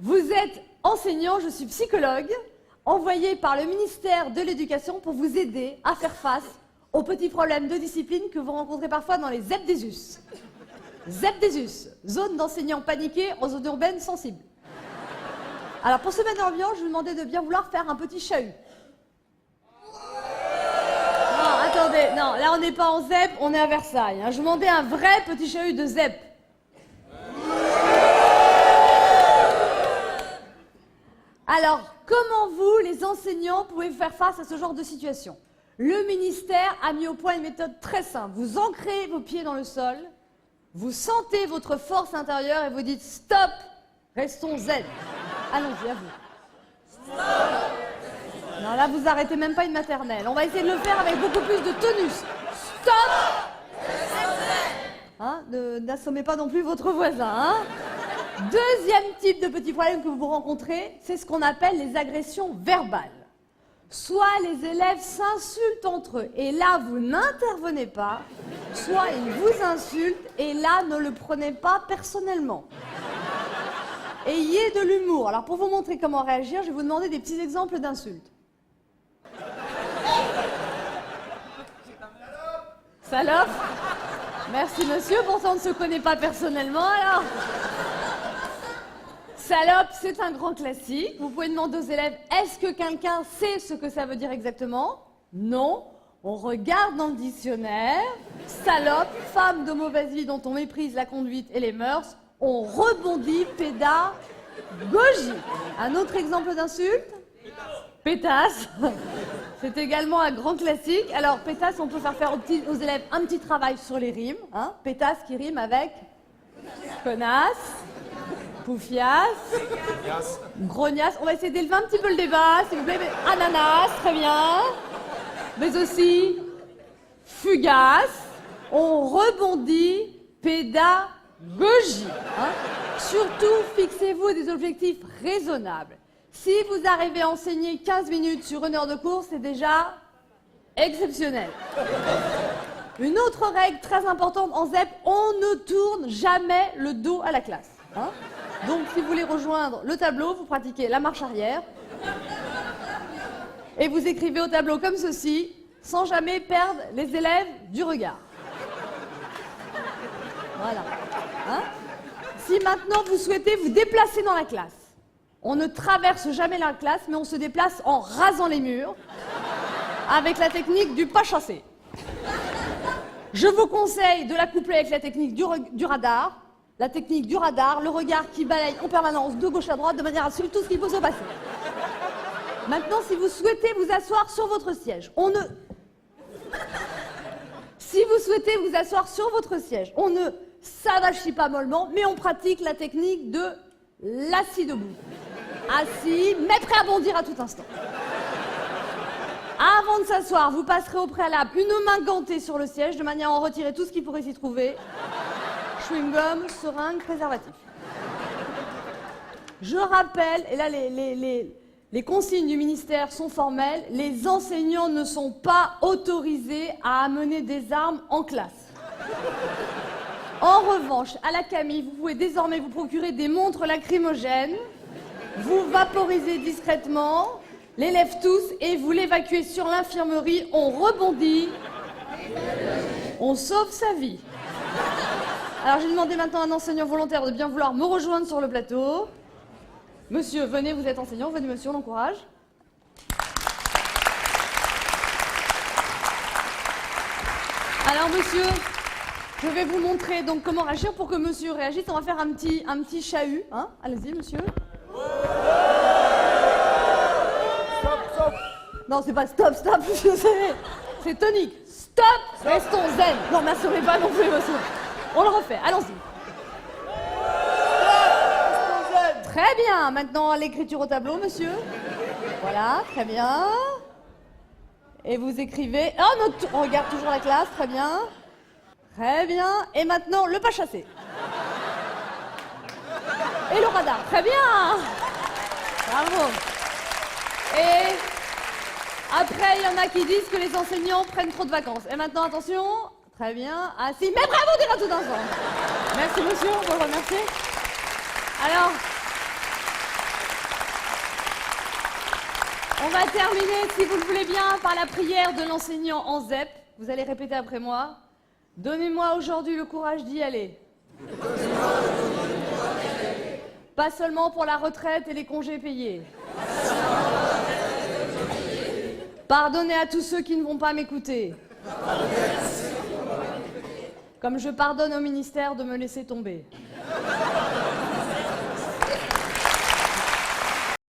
Vous êtes enseignant, je suis psychologue, envoyé par le ministère de l'Éducation pour vous aider à faire face aux petits problèmes de discipline que vous rencontrez parfois dans les ZEP-DESUS. ZEP-DESUS, zone d'enseignants paniqués en zone urbaine sensible. Alors pour se mettre dans l'ambiance, je vous demandais de bien vouloir faire un petit chahut. Non, attendez, non, là on n'est pas en ZEP, on est à Versailles. Je vous demandais un vrai petit chahut de ZEP. Alors, comment vous, les enseignants, pouvez faire face à ce genre de situation? Le ministère a mis au point une méthode très simple. Vous ancrez vos pieds dans le sol, vous sentez votre force intérieure et vous dites « Stop, restons zen ». Allons-y, à vous. Stop. Non, là, vous arrêtez même pas une maternelle. On va essayer de le faire avec beaucoup plus de tonus. Stop. Hein, n'assommez pas non plus votre voisin. Hein. Deuxième type de petit problème que vous rencontrez, c'est ce qu'on appelle les agressions verbales. Soit les élèves s'insultent entre eux, et là, vous n'intervenez pas, soit ils vous insultent, et là, ne le prenez pas personnellement. Ayez de l'humour. Alors, pour vous montrer comment réagir, je vais vous demander des petits exemples d'insultes. Salope. Merci, monsieur. Pourtant, on ne se connaît pas personnellement, alors. Salope, c'est un grand classique. Vous pouvez demander aux élèves, est-ce que quelqu'un sait ce que ça veut dire exactement? Non. On regarde dans le dictionnaire. Salope, femme de mauvaise vie dont on méprise la conduite et les mœurs. On rebondit, pédagogie. Un autre exemple d'insulte? Pétasse. C'est également un grand classique. Alors, pétasse, on peut faire aux élèves un petit travail sur les rimes. Hein. Pétasse qui rime avec connasse, poufiasse, grognasse. On va essayer d'élever un petit peu le débat, s'il vous plaît. Ananas, très bien. Mais aussi fugace. On rebondit, pédagogie. Hein. Surtout, fixez-vous des objectifs raisonnables. Si vous arrivez à enseigner 15 minutes sur une heure de cours, c'est déjà exceptionnel. Une autre règle très importante en ZEP, on ne tourne jamais le dos à la classe. Hein. Donc, si vous voulez rejoindre le tableau, vous pratiquez la marche arrière. Et vous écrivez au tableau comme ceci, sans jamais perdre les élèves du regard. Voilà. Hein. Si maintenant vous souhaitez vous déplacer dans la classe, on ne traverse jamais la classe, mais on se déplace en rasant les murs, avec la technique du pas chassé. Je vous conseille de la coupler avec la technique du radar. La technique du radar, le regard qui balaye en permanence de gauche à droite, de manière à suivre tout ce qui peut se passer. Maintenant, si vous souhaitez vous asseoir sur votre siège, Si vous souhaitez vous asseoir sur votre siège, on ne s'avachit pas mollement, mais on pratique la technique de l'assis debout. Assis, mais prêt à bondir à tout instant. Avant de s'asseoir, vous passerez au préalable une main gantée sur le siège, de manière à en retirer tout ce qui pourrait s'y trouver. Chewing-gum, seringue, préservatif. Je rappelle, et là les consignes du ministère sont formelles, les enseignants ne sont pas autorisés à amener des armes en classe. En revanche, à la Camille, vous pouvez désormais vous procurer des montres lacrymogènes, vous vaporisez discrètement, l'élève tous et vous l'évacuez sur l'infirmerie, on rebondit, on sauve sa vie. Alors, j'ai demandé maintenant à un enseignant volontaire de bien vouloir me rejoindre sur le plateau. Monsieur, venez, vous êtes enseignant, venez monsieur, on l'encourage. Alors, monsieur, je vais vous montrer donc comment réagir pour que monsieur réagisse. On va faire un petit chahut. Hein. Allez-y, monsieur. Stop, stop. Non, c'est pas stop, stop, c'est tonique. Stop, restons zen. Non, m'assommez pas non plus, monsieur. On le refait, allons-y. Très bien, maintenant l'écriture au tableau, monsieur. Voilà, très bien. Et vous écrivez... Oh, on regarde toujours la classe, très bien. Très bien. Et maintenant, le pas chassé. Et le radar, très bien. Bravo. Et après, il y en a qui disent que les enseignants prennent trop de vacances. Et maintenant, attention, très bien. Assis, mais bravo, on dira tout ensemble. Merci, monsieur, on peut le remercier. Alors, On va terminer, si vous le voulez bien, par la prière de l'enseignant en ZEP. Vous allez répéter après moi. Donnez-moi aujourd'hui le courage d'y aller. Pas seulement pour la retraite et les congés payés. Pardonnez à tous ceux qui ne vont pas m'écouter. Comme je pardonne au ministère de me laisser tomber.